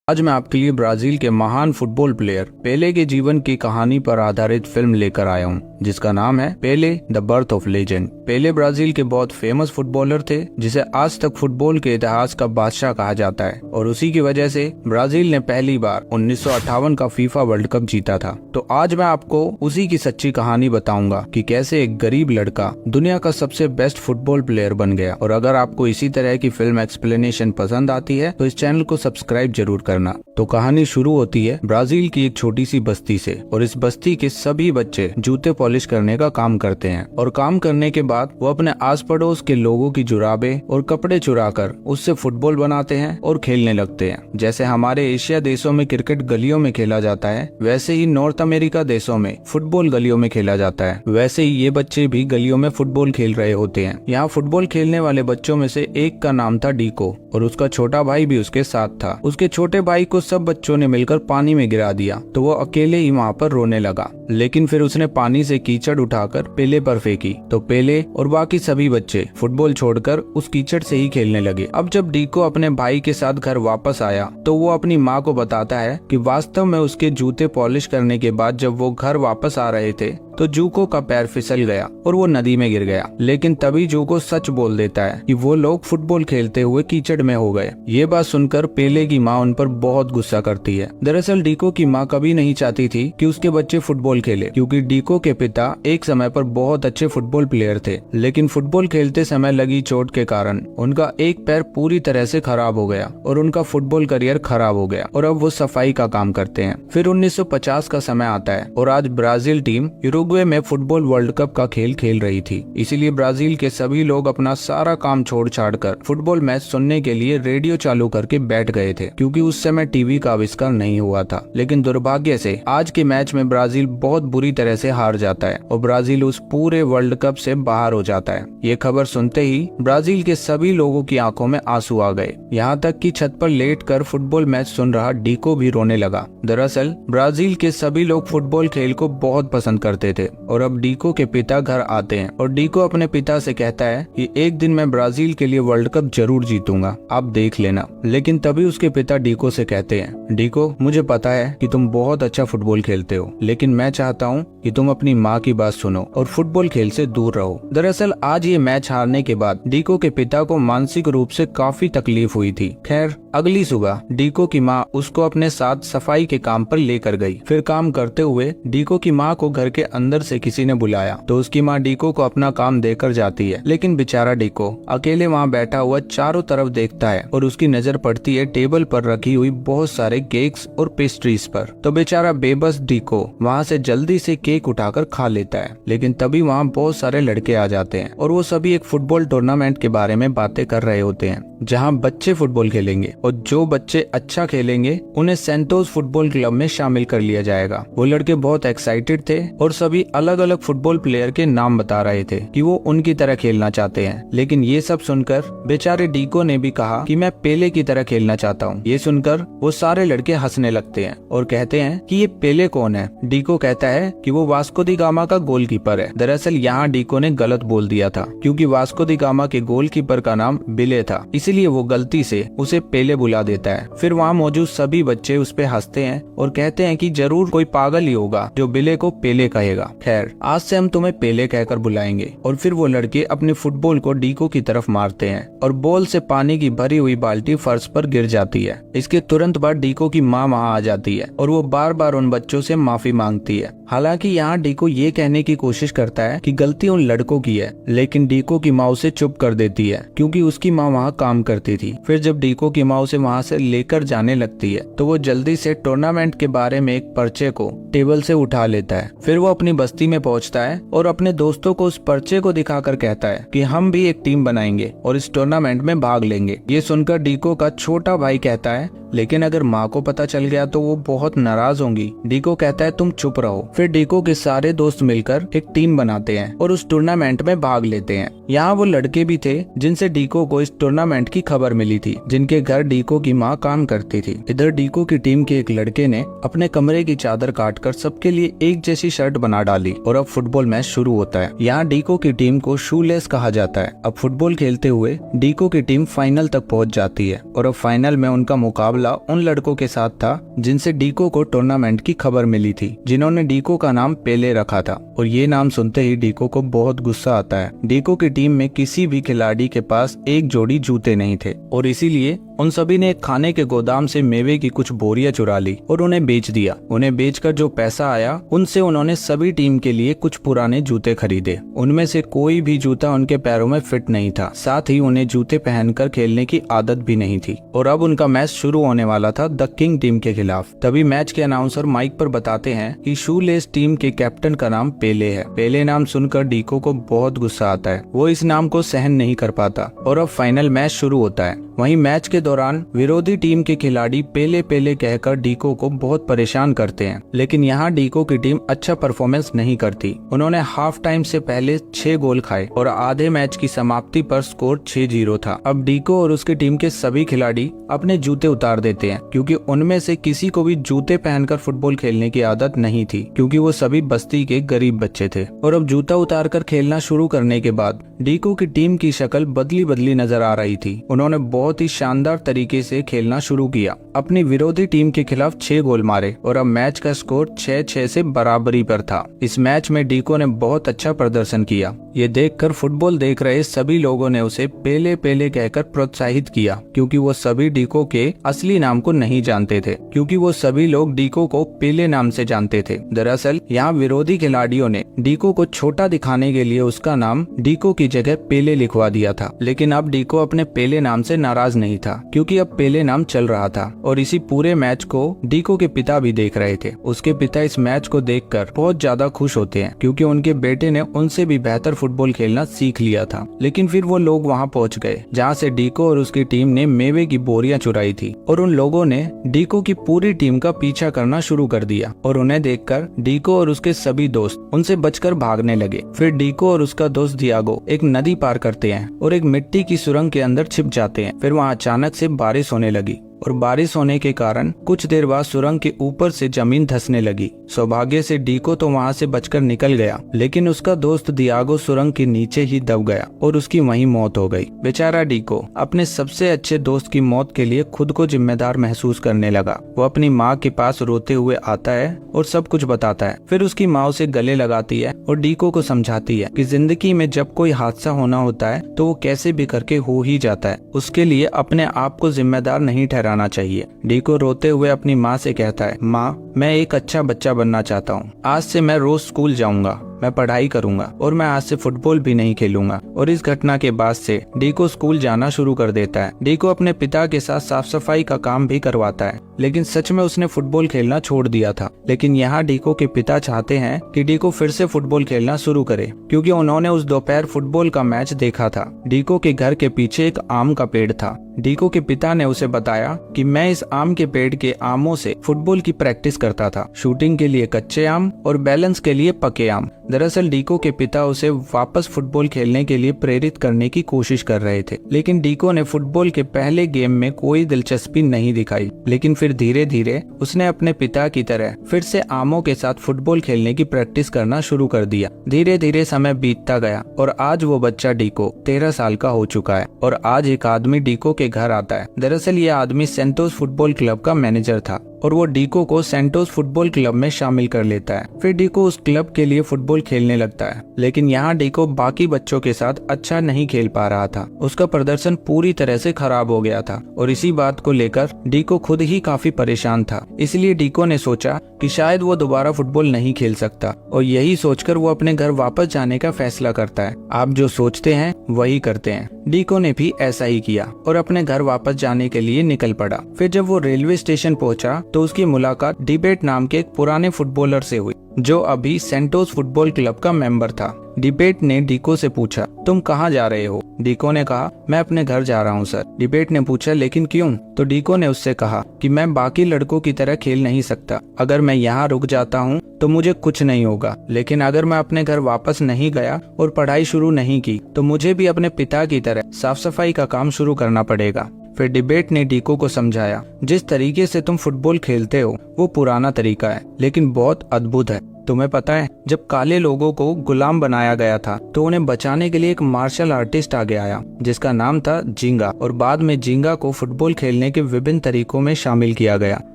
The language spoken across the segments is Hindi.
आज मैं आपके लिए ब्राजील के महान फुटबॉल प्लेयर पेले के जीवन की कहानी पर आधारित फिल्म लेकर आया हूँ, जिसका नाम है Pele the birth of legend. Pele Brazil के बहुत फेमस फुटबॉलर थे, जिसे आज तक फुटबॉल के इतिहास का बादशाह कहा जाता है, और उसी की वजह से ब्राजील ने पहली बार 1958 का फीफा वर्ल्ड कप जीता था। तो आज मैं आपको उसी की सच्ची कहानी बताऊंगा कि कैसे एक गरीब लड़का दुनिया का सबसे बेस्ट फुटबॉल प्लेयर बन गया। और अगर आपको इसी तरह की फिल्म एक्सप्लेनेशन पसंद आती है तो इस चैनल को सब्सक्राइब जरूर करना। तो कहानी शुरू होती है ब्राजील की एक छोटी सी बस्ती से, और इस बस्ती के सभी बच्चे जूते पॉलिश करने का काम करते हैं, और काम करने के बाद वो अपने आस पड़ोस के लोगों की जुराबे और कपड़े चुराकर उससे फुटबॉल बनाते हैं और खेलने लगते हैं। जैसे हमारे एशिया देशों में क्रिकेट गलियों में खेला जाता है, वैसे ही नॉर्थ अमेरिका देशों में फुटबॉल गलियों में खेला जाता है। वैसे ही ये बच्चे भी गलियों में फुटबॉल खेल रहे होते हैं। यहाँ फुटबॉल खेलने वाले बच्चों में से एक का नाम था डीको, और उसका छोटा भाई भी उसके साथ था। उसके छोटे भाई को सब बच्चों ने मिलकर पानी में गिरा दिया, तो वो अकेले ही वहाँ पर रोने लगा। लेकिन फिर उसने पानी से कीचड़ उठाकर पेले पर फेंकी, तो पेले और बाकी सभी बच्चे फुटबॉल छोड़कर उस कीचड़ से ही खेलने लगे। अब जब डीको अपने भाई के साथ घर वापस आया तो वो अपनी माँ को बताता है कि वास्तव में उसके जूते पॉलिश करने के बाद जब वो घर वापस आ रहे थे तो जूको का पैर फिसल गया और वो नदी में गिर गया। लेकिन तभी जूको सच बोल देता है कि वो लोग फुटबॉल खेलते हुए कीचड़ में हो गए। ये बात सुनकर पेले की माँ उन पर बहुत गुस्सा करती है। दरअसल डीको की माँ कभी नहीं चाहती थी कि उसके बच्चे फुटबॉल खेले, क्योंकि डीको के पिता एक समय पर बहुत अच्छे फुटबॉल प्लेयर थे, लेकिन फुटबॉल खेलते समय लगी चोट के कारण उनका एक पैर पूरी तरह से खराब हो गया और उनका फुटबॉल करियर खराब हो गया, और अब वो सफाई का काम करते हैं। फिर 1950 का समय आता है और आज ब्राजील टीम उरुग्वे में फुटबॉल वर्ल्ड कप का खेल खेल रही थी। इसीलिए ब्राजील के सभी लोग अपना सारा काम छोड़ छाड़ कर फुटबॉल मैच सुनने के लिए रेडियो चालू करके बैठ गए थे, क्योंकि उस समय टीवी का आविष्कार नहीं हुआ था। लेकिन दुर्भाग्य से आज के मैच में ब्राजील बहुत बुरी तरह से हार जाता है और ब्राजील उस पूरे वर्ल्ड कप से बाहर हो जाता है। ये खबर सुनते ही ब्राजील के सभी लोगों की आंखों में आंसू आ गए, यहाँ तक कि छत पर लेटकर फुटबॉल मैच सुन रहा डीको भी रोने लगा। दरअसल ब्राजील के सभी लोग फुटबॉल खेल को बहुत पसंद करते थे, और अब डीको के पिता घर आते हैं और डीको अपने पिता से कहता है कि एक दिन मैं ब्राजील के लिए वर्ल्ड कप जरूर जीतूंगा, आप देख लेना। लेकिन तभी उसके पिता डीको से कहते हैं, डीको मुझे पता है कि तुम बहुत अच्छा फुटबॉल खेलते हो, लेकिन मैं चाहता हूँ कि तुम अपनी माँ की बात सुनो और फुटबॉल खेल से दूर रहो। दरअसल आज ये मैच हारने के बाद डीको के पिता को मानसिक रूप से काफी तकलीफ हुई थी। खैर अगली सुबह डीको की माँ उसको अपने साथ सफाई के काम पर लेकर गई। फिर काम करते हुए डीको की माँ को घर के अंदर से किसी ने बुलाया, तो उसकी माँ डीको को अपना काम देकर जाती है। लेकिन बेचारा डीको अकेले वहाँ बैठा हुआ चारों तरफ देखता है और उसकी नजर पड़ती है टेबल पर रखी हुई बहुत सारे केक्स और पेस्ट्रीज पर। तो बेचारा बेबस डीको वहाँ से जल्दी से केक उठाकर खा लेता है। लेकिन तभी वहाँ बहुत सारे लड़के आ जाते हैं और वो सभी एक फुटबॉल टूर्नामेंट के बारे में बातें कर रहे होते हैं, जहाँ बच्चे फुटबॉल खेलेंगे और जो बच्चे अच्छा खेलेंगे उन्हें सेंटोस फुटबॉल क्लब में शामिल कर लिया जाएगा। वो लड़के बहुत एक्साइटेड थे और सभी अलग अलग फुटबॉल प्लेयर के नाम बता रहे थे कि वो उनकी तरह खेलना चाहते हैं। लेकिन ये सब सुनकर बेचारे डीको ने भी कहा कि मैं पेले की तरह खेलना चाहता हूँ। ये सुनकर वो सारे लड़के हंसने लगते हैं और कहते हैं कि ये पेले कौन है। डीको कहता है कि वो वास्को दी गामा का गोलकीपर है। दरअसल यहाँ डीको ने गलत बोल दिया था, क्योंकि वास्को दी गामा के गोलकीपर का नाम बिले था, इसीलिए वो गलती से उसे पेले बुला देता है। फिर वहाँ मौजूद सभी बच्चे उस पे हंसते हैं और कहते हैं कि जरूर कोई पागल ही होगा जो बिले को पेले कहेगा। खैर आज से हम तुम्हें पेले कहकर बुलाएंगे। और फिर वो लड़के अपने फुटबॉल को डीको की तरफ मारते हैं और बॉल से पानी की भरी हुई बाल्टी फर्श पर गिर जाती है। इसके तुरंत बाद डीको की माँ वहाँ आ जाती है और वो बार बार उन बच्चों से माफी मांगती है। हालांकि यहाँ डीको ये कहने की कोशिश करता है कि गलती उन लड़कों की है, लेकिन डीको की माँ उसे चुप कर देती है, क्योंकि उसकी माँ वहाँ काम करती थी। फिर जब डीको की माँ उसे वहाँ से लेकर जाने लगती है तो वो जल्दी से टूर्नामेंट के बारे में एक पर्चे को टेबल से उठा लेता है। फिर वो अपनी बस्ती में पहुँचता है और अपने दोस्तों को उस पर्चे को दिखाकर कहता है कि हम भी एक टीम बनाएंगे और इस टूर्नामेंट में भाग लेंगे। ये सुनकर डीको का छोटा भाई कहता है, लेकिन अगर माँ को पता चल गया तो वो बहुत नाराज होंगी। डीको कहता है तुम चुप रहो। फिर डीको के सारे दोस्त मिलकर एक टीम बनाते हैं और उस टूर्नामेंट में भाग लेते हैं। यहाँ वो लड़के भी थे जिनसे डीको को इस टूर्नामेंट की खबर मिली थी, जिनके घर डीको की माँ काम करती थी। इधर डीको की टीम के एक लड़के ने अपने कमरे की चादर काटकर सबके लिए एक जैसी शर्ट बना बना डाली और अब फुटबॉल मैच शुरू होता है। यहाँ डीको की टीम को शूलेस कहा जाता है। अब फुटबॉल खेलते हुए डीको की टीम फाइनल तक पहुंच जाती है और अब फाइनल में उनका मुकाबला उन लड़कों के साथ था जिनसे डीको को टूर्नामेंट की खबर मिली थी, जिन्होंने डीको का नाम पेले रखा था। और ये नाम सुनते ही डीको को बहुत गुस्सा आता है। डीको की टीम में किसी भी खिलाड़ी के पास एक जोड़ी जूते नहीं थे और इसीलिए उन सभी ने खाने के गोदाम से मेवे की कुछ बोरियां चुरा ली और उन्हें बेच दिया। उन्हें बेचकर जो पैसा आया उनसे उन्होंने सभी टीम के लिए कुछ पुराने जूते खरीदे। उनमें से कोई भी जूता उनके पैरों में फिट नहीं था, साथ ही उन्हें जूते पहनकर खेलने की आदत भी नहीं थी। और अब उनका मैच शुरू होने वाला था द किंग टीम के खिलाफ। तभी मैच के अनाउंसर माइक पर बताते हैं कि शूलेस टीम के कैप्टन का नाम पेले है। पेले नाम सुनकर डीको को बहुत गुस्सा आता है। वो इस नाम को सहन नहीं कर पाता और अब फाइनल मैच शुरू होता है। वहीं मैच के दौरान विरोधी टीम के खिलाड़ी पेले पेले कहकर डीको को बहुत परेशान करते हैं, लेकिन यहाँ डीको की टीम अच्छा परफॉर्मेंस नहीं करती। उन्होंने हाफ टाइम से पहले 6 गोल खाए और आधे मैच की समाप्ति पर स्कोर 6-0 था। अब डीको और उसकी टीम के सभी खिलाड़ी अपने जूते उतार देते हैं क्योंकि उनमें से किसी को भी जूते पहनकर फुटबॉल खेलने की आदत नहीं थी, क्योंकि वो सभी बस्ती के गरीब बच्चे थे। और अब जूता उतार कर खेलना शुरू करने के बाद डीको की टीम की शक्ल बदली बदली नजर आ रही थी। उन्होंने बहुत ही शानदार तरीके से खेलना शुरू किया, अपनी विरोधी टीम के खिलाफ 6 गोल मारे और अब मैच का स्कोर 6-6 से बराबरी पर था। इस मैच में डीको ने बहुत अच्छा प्रदर्शन किया। ये देखकर फुटबॉल देख रहे सभी लोगों ने उसे पेले पेले कहकर प्रोत्साहित किया, क्योंकि वो सभी डीको के असली नाम को नहीं जानते थे, क्योंकि वो सभी लोग डीको को पेले नाम से जानते थे। दरअसल यहाँ विरोधी खिलाड़ियों ने डीको को छोटा दिखाने के लिए उसका नाम डीको की जगह पेले लिखवा दिया था। लेकिन अब डीको अपने पेले नाम से नाराज नहीं था, क्योंकि अब पेले नाम चल रहा था। और इसी पूरे मैच को डीको के पिता भी देख रहे थे। उसके पिता इस मैच को देखकर बहुत ज्यादा खुश होते हैं, क्योंकि उनके बेटे ने उनसे भी बेहतर फुटबॉल खेलना सीख लिया था। लेकिन फिर वो लोग वहाँ पहुँच गए जहाँ से डीको और उसकी टीम ने मेवे की बोरियां चुराई थी और उन लोगों ने डीको की पूरी टीम का पीछा करना शुरू कर दिया। और उन्हें देखकर डीको और उसके सभी दोस्त उनसे बचकर भागने लगे। फिर डीको और उसका दोस्त डियागो एक नदी पार करते हैं और एक मिट्टी की सुरंग के अंदर छिप जाते हैं। फिर वहाँ अचानक से बारिश होने लगी और बारिश होने के कारण कुछ देर बाद सुरंग के ऊपर से जमीन धंसने लगी। सौभाग्य से डीको तो वहाँ से बचकर निकल गया, लेकिन उसका दोस्त डियागो सुरंग के नीचे ही दब गया और उसकी वहीं मौत हो गई। बेचारा डीको अपने सबसे अच्छे दोस्त की मौत के लिए खुद को जिम्मेदार महसूस करने लगा। वो अपनी माँ के पास रोते हुए आता है और सब कुछ बताता है। फिर उसकी माँ उसे गले लगाती है और डीको को समझाती है कि जिंदगी में जब कोई हादसा होना होता है तो वो कैसे भी करके हो ही जाता है, उसके लिए अपने आप को जिम्मेदार नहीं ठहराना चाहिए। डीको रोते हुए अपनी माँ से कहता है, माँ, मैं एक अच्छा बच्चा बनना चाहता हूँ। आज से मैं रोज स्कूल जाऊंगा, मैं पढ़ाई करूंगा और मैं आज से फुटबॉल भी नहीं खेलूंगा। और इस घटना के बाद से डीको स्कूल जाना शुरू कर देता है। डीको अपने पिता के साथ साफ सफाई का काम भी करवाता है, लेकिन सच में उसने फुटबॉल खेलना छोड़ दिया था। लेकिन यहाँ डीको के पिता चाहते हैं कि डीको फिर से फुटबॉल खेलना शुरू करे, क्योंकि उन्होंने उस दोपहर फुटबॉल का मैच देखा था। डीको के घर के पीछे एक आम का पेड़ था। डीको के पिता ने उसे बताया कि मैं इस आम के पेड़ के आमों से फुटबॉल की प्रैक्टिस करता था, शूटिंग के लिए कच्चे आम और बैलेंस के लिए पके आम। दरअसल डीको के पिता उसे वापस फुटबॉल खेलने के लिए प्रेरित करने की कोशिश कर रहे थे, लेकिन डीको ने फुटबॉल के पहले गेम में कोई दिलचस्पी नहीं दिखाई। लेकिन फिर धीरे धीरे उसने अपने पिता की तरह फिर से आमों के साथ फुटबॉल खेलने की प्रैक्टिस करना शुरू कर दिया। धीरे धीरे समय बीतता गया और आज वो बच्चा डीको 13 साल का हो चुका है। और आज एक आदमी डीको के घर आता है। दरअसल ये आदमी सेंटोस फुटबॉल क्लब का मैनेजर था और वो डीको को सेंटोस फुटबॉल क्लब में शामिल कर लेता है। फिर डीको उस क्लब के लिए फुटबॉल खेलने लगता है, लेकिन यहाँ डीको बाकी बच्चों के साथ अच्छा नहीं खेल पा रहा था। उसका प्रदर्शन पूरी तरह से खराब हो गया था और इसी बात को लेकर डीको खुद ही काफी परेशान था। इसलिए डीको ने सोचा कि शायद वो दोबारा फुटबॉल नहीं खेल सकता और यही सोचकर वो अपने घर वापस जाने का फैसला करता है। आप जो सोचते हैं वही करते हैं। डीको ने भी ऐसा ही किया और अपने घर वापस जाने के लिए निकल पड़ा। फिर जब वो रेलवे स्टेशन पहुंचा तो उसकी मुलाकात डिबेट नाम के एक पुराने फुटबॉलर से हुई, जो अभी सेंटोस फुटबॉल क्लब का मेंबर था। डिबेट ने डीको से पूछा, तुम कहाँ जा रहे हो? डीको ने कहा, मैं अपने घर जा रहा हूँ सर। डिबेट ने पूछा, लेकिन क्यों? तो डीको ने उससे कहा कि मैं बाकी लड़कों की तरह खेल नहीं सकता। अगर मैं यहाँ रुक जाता हूँ तो मुझे कुछ नहीं होगा, लेकिन अगर मैं अपने घर वापस नहीं गया और पढ़ाई शुरू नहीं की तो मुझे भी अपने पिता की तरह साफ सफाई का काम शुरू करना पड़ेगा। फिर डिबेट ने डीको को समझाया, जिस तरीके से तुम फुटबॉल खेलते हो वो पुराना तरीका है, लेकिन बहुत अद्भुत है। तुम्हें पता है, जब काले लोगों को गुलाम बनाया गया था तो उन्हें बचाने के लिए एक मार्शल आर्टिस्ट आगे आया जिसका नाम था झींगा, और बाद में झींगा को फुटबॉल खेलने के विभिन्न तरीकों में शामिल किया गया,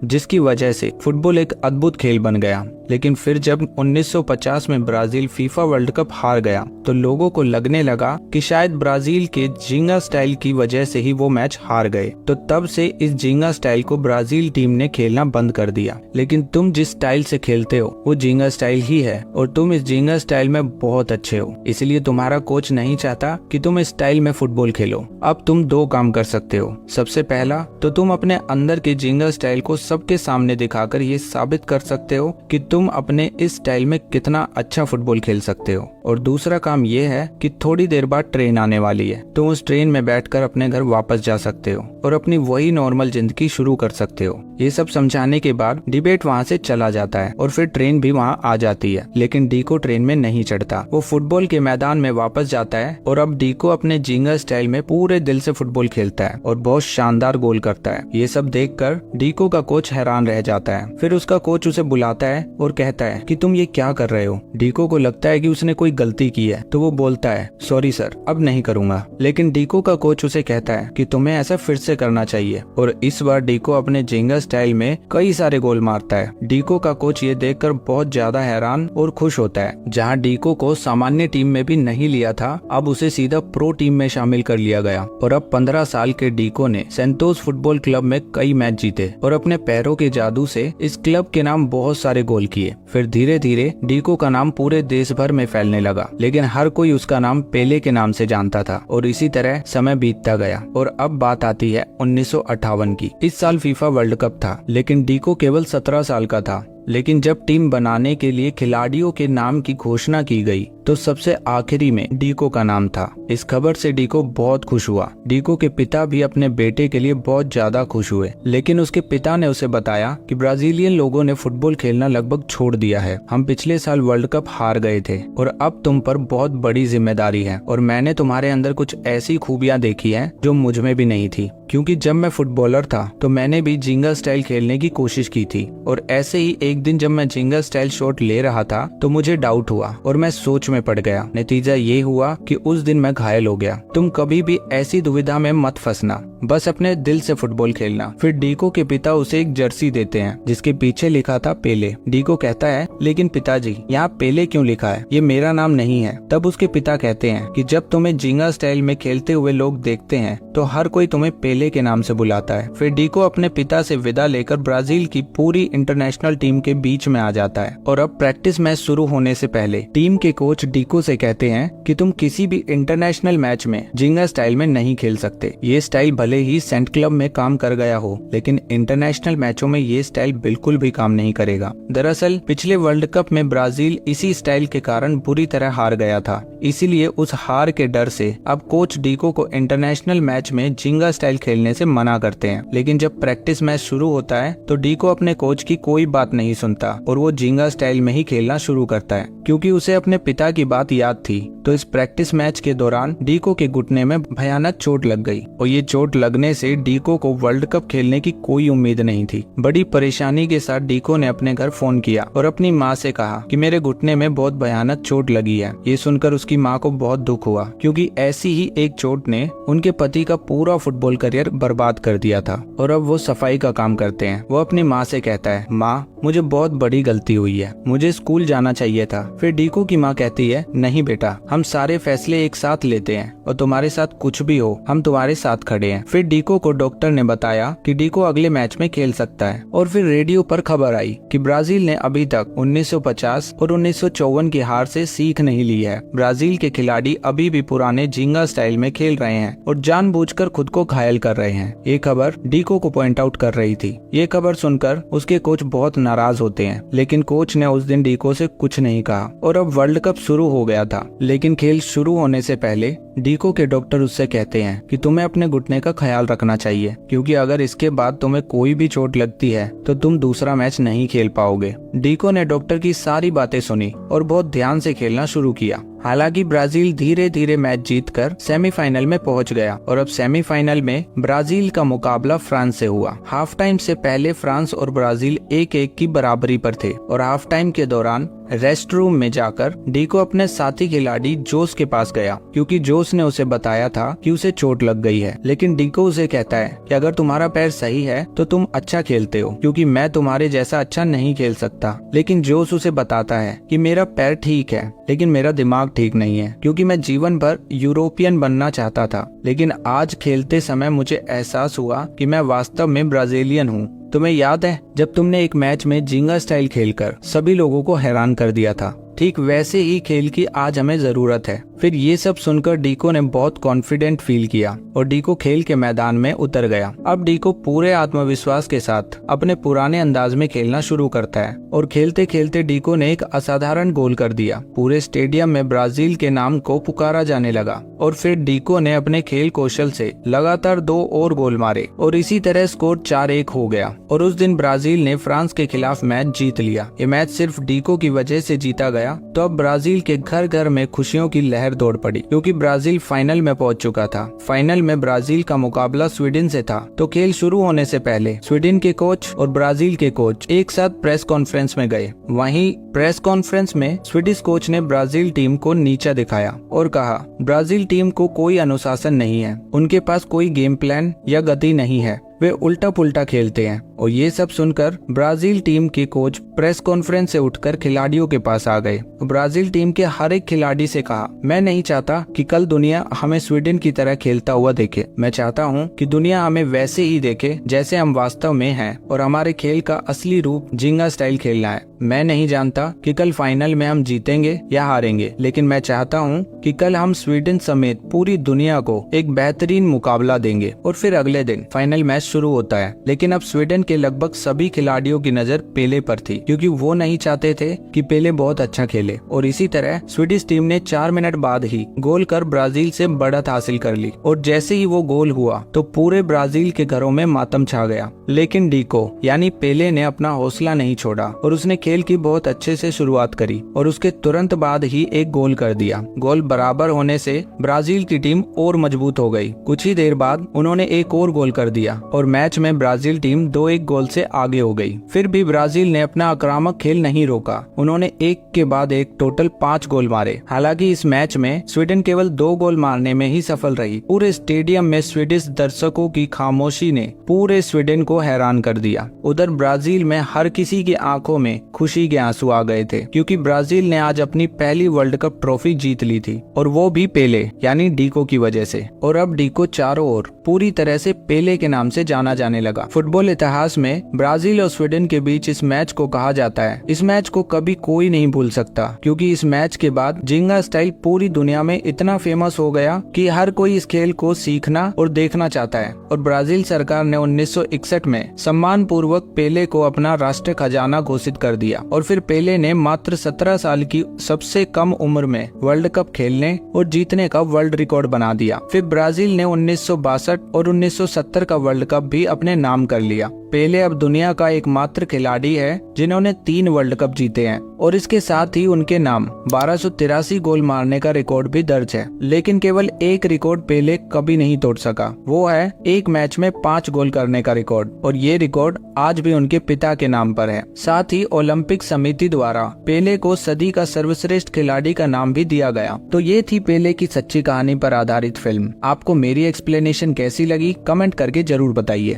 जिसकी वजह से फुटबॉल एक अद्भुत खेल बन गया। लेकिन फिर जब 1950 में ब्राजील फीफा वर्ल्ड कप हार गया तो लोगों को लगने लगा कि शायद ब्राजील के झींगा स्टाइल की वजह से ही वो मैच हार गए। तो तब से इस झींगा स्टाइल को ब्राजील टीम ने खेलना बंद कर दिया। लेकिन तुम जिस स्टाइल से खेलते हो वो झींगा स्टाइल ही है, और तुम इस झींगा स्टाइल में बहुत अच्छे हो। इसलिए तुम्हारा कोच नहीं चाहता कि तुम इस स्टाइल में फुटबॉल खेलो। अब तुम दो काम कर सकते हो। सबसे पहला तो तुम अपने अंदर के झींगा स्टाइल को सबके सामने दिखाकर ये साबित कर सकते हो कि तुम अपने इस स्टाइल में कितना अच्छा फुटबॉल खेल सकते हो। और दूसरा काम ये है कि थोड़ी देर बाद ट्रेन आने वाली है, तुम उस ट्रेन में बैठकर अपने घर वापस जा सकते हो और अपनी वही नॉर्मल जिंदगी शुरू कर सकते हो। ये सब समझाने के बाद डिबेट वहाँ से चला जाता है और फिर ट्रेन भी वहाँ आ जाती है। लेकिन डीको ट्रेन में नहीं चढ़ता, वो फुटबॉल के मैदान में वापस जाता है और अब डीको अपने झींगा स्टाइल में पूरे दिल से फुटबॉल खेलता है और बहुत शानदार गोल करता है। ये सब देखकर डीको का कोच हैरान रह जाता है। फिर उसका कोच उसे बुलाता है और कहता है कि तुम ये क्या कर रहे हो। डीको को लगता है कि उसने कोई गलती की है तो वो बोलता है सॉरी सर, अब नहीं करूंगा। लेकिन डीको का कोच उसे कहता है कि तुम्हें ऐसा फिर से करना चाहिए, और इस बार डीको अपने झींगा स्टाइल में कई सारे गोल मारता है। डीको का कोच ये देखकर बहुत ज्यादा हैरान और खुश होता है। जहाँ डीको को सामान्य टीम में भी नहीं लिया था, अब उसे सीधा प्रो टीम में शामिल कर लिया गया। और अब 15 साल के डीको ने सेंटोस फुटबॉल क्लब में कई मैच जीते और अपने पैरों के जादू से इस क्लब के नाम बहुत सारे गोल किए। फिर धीरे धीरे डीको का नाम पूरे देश भर में फैलने लगा, लेकिन हर कोई उसका नाम पेले के नाम से जानता था। और इसी तरह समय बीतता गया और अब बात आती है 1958 की। इस साल फीफा वर्ल्ड कप था, लेकिन डीको केवल 17 साल का था। लेकिन जब टीम बनाने के लिए खिलाड़ियों के नाम की घोषणा की गई तो सबसे आखिरी में डीको का नाम था। इस खबर से डीको बहुत खुश हुआ। डीको के पिता भी अपने बेटे के लिए बहुत ज्यादा खुश हुए, लेकिन उसके पिता ने उसे बताया कि ब्राजीलियन लोगों ने फुटबॉल खेलना लगभग छोड़ दिया है। हम पिछले साल वर्ल्ड कप हार गए थे और अब तुम पर बहुत बड़ी जिम्मेदारी है, और मैंने तुम्हारे अंदर कुछ ऐसी खूबियां देखी हैं जो मुझ में भी नहीं थी। क्योंकि जब मैं फुटबॉलर था तो मैंने भी झींगा स्टाइल खेलने की कोशिश की थी, और ऐसे ही एक दिन जब मैं झींगा स्टाइल शॉट ले रहा था तो मुझे डाउट हुआ और मैं सोच में पड़ गया। नतीजा ये हुआ कि उस दिन मैं घायल हो गया। तुम कभी भी ऐसी दुविधा में मत फंसना, बस अपने दिल से फुटबॉल खेलना। फिर डीको के पिता उसे एक जर्सी देते हैं जिसके पीछे लिखा था पेले। डीको कहता है लेकिन पिताजी, यहाँ पेले क्यों लिखा है, ये मेरा नाम नहीं है। तब उसके पिता कहते हैं कि जब तुम्हें झींगा स्टाइल में खेलते हुए लोग देखते हैं तो हर कोई तुम्हें पेले के नाम से बुलाता है। फिर डीको अपने पिता से विदा लेकर ब्राजील की पूरी इंटरनेशनल टीम के बीच में आ जाता है। और अब प्रैक्टिस मैच शुरू होने से पहले टीम के कोच डीको से कहते हैं कि तुम किसी भी इंटरनेशनल मैच में झींगा स्टाइल में नहीं खेल सकते। ये स्टाइल भले ही सेंट क्लब में काम कर गया हो, लेकिन इंटरनेशनल मैचों में ये स्टाइल बिल्कुल भी काम नहीं करेगा। दरअसल पिछले वर्ल्ड कप में ब्राजील इसी स्टाइल के कारण बुरी तरह हार गया था, इसीलिए उस हार के डर से अब कोच डीको को इंटरनेशनल मैच में झींगा स्टाइल खेलने से मना करते हैं। लेकिन जब प्रैक्टिस मैच शुरू होता है तो डीको अपने कोच की कोई बात नहीं सुनता और वो झींगा स्टाइल में ही खेलना शुरू करता है। क्योंकि उसे अपने पिता की बात याद थी, तो इस प्रैक्टिस मैच के दौरान डीको के घुटने में भयानक चोट लग गई, और ये चोट लगने से डीको को वर्ल्ड कप खेलने की कोई उम्मीद नहीं थी। बड़ी परेशानी के साथ डीको ने अपने घर फोन किया और अपनी माँ से कहा कि मेरे घुटने में बहुत भयानक चोट लगी है। ये सुनकर उसकी माँ को बहुत दुख हुआ, क्योंकि ऐसी ही एक चोट ने उनके पति का पूरा फुटबॉल करियर बर्बाद कर दिया था, और अब वो सफाई का काम करते हैं। वो अपनी माँ से कहता है, माँ मुझे बहुत बड़ी गलती हुई है, मुझे स्कूल जाना चाहिए था। फिर डीको की माँ कहती है, नहीं बेटा, हम सारे फैसले एक साथ लेते हैं और तुम्हारे साथ कुछ भी हो हम तुम्हारे साथ खड़े हैं। फिर डीको को डॉक्टर ने बताया कि डीको अगले मैच में खेल सकता है। और फिर रेडियो पर खबर आई कि ब्राजील ने अभी तक 1950 और 1954 की हार से सीख नहीं ली है। ब्राजील के खिलाड़ी अभी भी पुराने झींगा स्टाइल में खेल रहे हैं और जानबूझकर खुद को घायल कर रहे हैं। ये खबर डीको को पॉइंट आउट कर रही थी। ये खबर सुनकर उसके कोच बहुत नाराज होते हैं, लेकिन कोच ने उस दिन डीको से कुछ नहीं कहा। और अब वर्ल्ड कप शुरू हो गया था, लेकिन खेल शुरू होने से पहले डीको के डॉक्टर उससे कहते हैं कि तुम्हें अपने घुटने का ख्याल रखना चाहिए, क्योंकि अगर इसके बाद तुम्हें कोई भी चोट लगती है तो तुम दूसरा मैच नहीं खेल पाओगे। डीको ने डॉक्टर की सारी बातें सुनी और बहुत ध्यान से खेलना शुरू किया। हालांकि ब्राजील धीरे धीरे मैच जीतकर सेमीफाइनल में पहुंच गया और अब सेमीफाइनल में ब्राजील का मुकाबला फ्रांस से हुआ। हाफ टाइम से पहले फ्रांस और ब्राजील 1-1 की बराबरी पर थे और हाफ टाइम के दौरान रेस्ट रूम में जाकर डीको अपने साथी खिलाड़ी जोस के पास गया क्योंकि जोस ने उसे बताया था कि उसे चोट लग गई है। लेकिन डीको उसे कहता है कि अगर तुम्हारा पैर सही है तो तुम अच्छा खेलते हो क्योंकि मैं तुम्हारे जैसा अच्छा नहीं खेल सकता। लेकिन जोस उसे बताता है कि मेरा पैर ठीक है लेकिन मेरा दिमाग ठीक नहीं है क्योंकि मैं जीवन भर यूरोपियन बनना चाहता था, लेकिन आज खेलते समय मुझे एहसास हुआ कि मैं वास्तव में ब्राजीलियन हूँ। तुम्हें याद है जब तुमने एक मैच में जिंगा स्टाइल खेलकर सभी लोगों को हैरान कर दिया था? ठीक वैसे ही खेल की आज हमें जरूरत है। फिर ये सब सुनकर डीको ने बहुत कॉन्फिडेंट फील किया और डीको खेल के मैदान में उतर गया। अब डीको पूरे आत्मविश्वास के साथ अपने पुराने अंदाज में खेलना शुरू करता है और खेलते खेलते डीको ने एक असाधारण गोल कर दिया। पूरे स्टेडियम में ब्राजील के नाम को पुकारा जाने लगा और फिर डीको ने अपने खेल कौशल से लगातार 2 और गोल मारे और इसी तरह स्कोर 4-1 हो गया और उस दिन ब्राजील ने फ्रांस के खिलाफ मैच जीत लिया। ये मैच सिर्फ डीको की वजह से जीता गया। तो अब ब्राजील के घर घर में खुशियों की लहर दौड़ पड़ी क्योंकि ब्राजील फाइनल में पहुंच चुका था। फाइनल में ब्राजील का मुकाबला स्वीडन से था। तो खेल शुरू होने से पहले स्वीडन के कोच और ब्राजील के कोच एक साथ प्रेस कॉन्फ्रेंस में गए। वहीं प्रेस कॉन्फ्रेंस में स्वीडिश कोच ने ब्राजील टीम को नीचा दिखाया और कहा ब्राजील टीम को कोई अनुशासन नहीं है, उनके पास कोई गेम प्लान या गति नहीं है, वे उल्टा पुल्टा खेलते हैं। और ये सब सुनकर ब्राजील टीम के कोच प्रेस कॉन्फ्रेंस से उठकर खिलाड़ियों के पास आ गए। ब्राजील टीम के हर एक खिलाड़ी से कहा, मैं नहीं चाहता कि कल दुनिया हमें स्वीडन की तरह खेलता हुआ देखे। मैं चाहता हूँ कि दुनिया हमें वैसे ही देखे जैसे हम वास्तव में हैं और हमारे खेल का असली रूप जिंगा स्टाइल खेलना है। मैं नहीं जानता कि कल फाइनल में हम जीतेंगे या हारेंगे, लेकिन मैं चाहता हूँ कि कल हम स्वीडन समेत पूरी दुनिया को एक बेहतरीन मुकाबला देंगे। और फिर अगले दिन फाइनल मैच शुरू होता है। लेकिन अब स्वीडन के लगभग सभी खिलाड़ियों की नजर पेले पर थी क्योंकि वो नहीं चाहते थे कि पेले बहुत अच्छा खेले। और इसी तरह स्वीडिश टीम ने 4 मिनट बाद ही गोल कर ब्राजील से बढ़त हासिल कर ली और जैसे ही वो गोल हुआ तो पूरे ब्राजील के घरों में मातम छा गया। लेकिन डीको यानी पेले ने अपना हौसला नहीं छोड़ा और उसने खेल की बहुत अच्छे से शुरुआत करी और उसके तुरंत बाद ही एक गोल कर दिया। गोल बराबर होने से ब्राजील की टीम और मजबूत हो गई। कुछ ही देर बाद उन्होंने एक और गोल कर दिया और मैच में ब्राजील टीम 2-1 गोल से आगे हो गई। फिर भी ब्राजील ने अपना आक्रामक खेल नहीं रोका। उन्होंने एक के बाद एक टोटल 5 गोल मारे। हालांकि इस मैच में स्वीडन केवल 2 गोल मारने में ही सफल रही। पूरे स्टेडियम में स्वीडिश दर्शकों की खामोशी ने पूरे स्वीडन को हैरान कर दिया। उधर ब्राजील में हर किसी की आंखों में खुशी के आंसू आ गए थे क्योंकि ब्राजील ने आज अपनी पहली वर्ल्ड कप ट्रॉफी जीत ली थी और वो भी पेले यानी डीको की वजह से। और अब डीको चारों ओर पूरी तरह से पेले के नाम से जाना जाने लगा। फुटबॉल इतिहास में ब्राजील और स्वीडन के बीच इस मैच को कहा जाता है। इस मैच को कभी कोई नहीं भूल सकता क्योंकि इस मैच के बाद जिंगा स्टाइल पूरी दुनिया में इतना फेमस हो गया कि हर कोई इस खेल को सीखना और देखना चाहता है। और ब्राजील सरकार ने 1961 में सम्मान पूर्वक पेले को अपना राष्ट्रीय खजाना घोषित कर दिया और फिर पेले ने मात्र 17 साल की सबसे कम उम्र में वर्ल्ड कप खेलने और जीतने का वर्ल्ड रिकॉर्ड बना दिया। फिर ब्राजील ने 1962 और 1970 का वर्ल्ड कप भी अपने नाम कर लिया। पेले अब दुनिया का एकमात्र खिलाड़ी है जिन्होंने 3 वर्ल्ड कप जीते हैं और इसके साथ ही उनके नाम 1283 गोल मारने का रिकॉर्ड भी दर्ज है। लेकिन केवल एक रिकॉर्ड पेले कभी नहीं तोड़ सका, वो है एक मैच में 5 गोल करने का रिकॉर्ड और ये रिकॉर्ड आज भी उनके पिता के नाम पर है। साथ ही ओलंपिक समिति द्वारा पेले को सदी का सर्वश्रेष्ठ खिलाड़ी का नाम भी दिया गया। तो ये थी पेले की सच्ची कहानी पर आधारित फिल्म। आपको मेरी एक्सप्लेनेशन कैसी लगी कमेंट करके जरूर बताइए।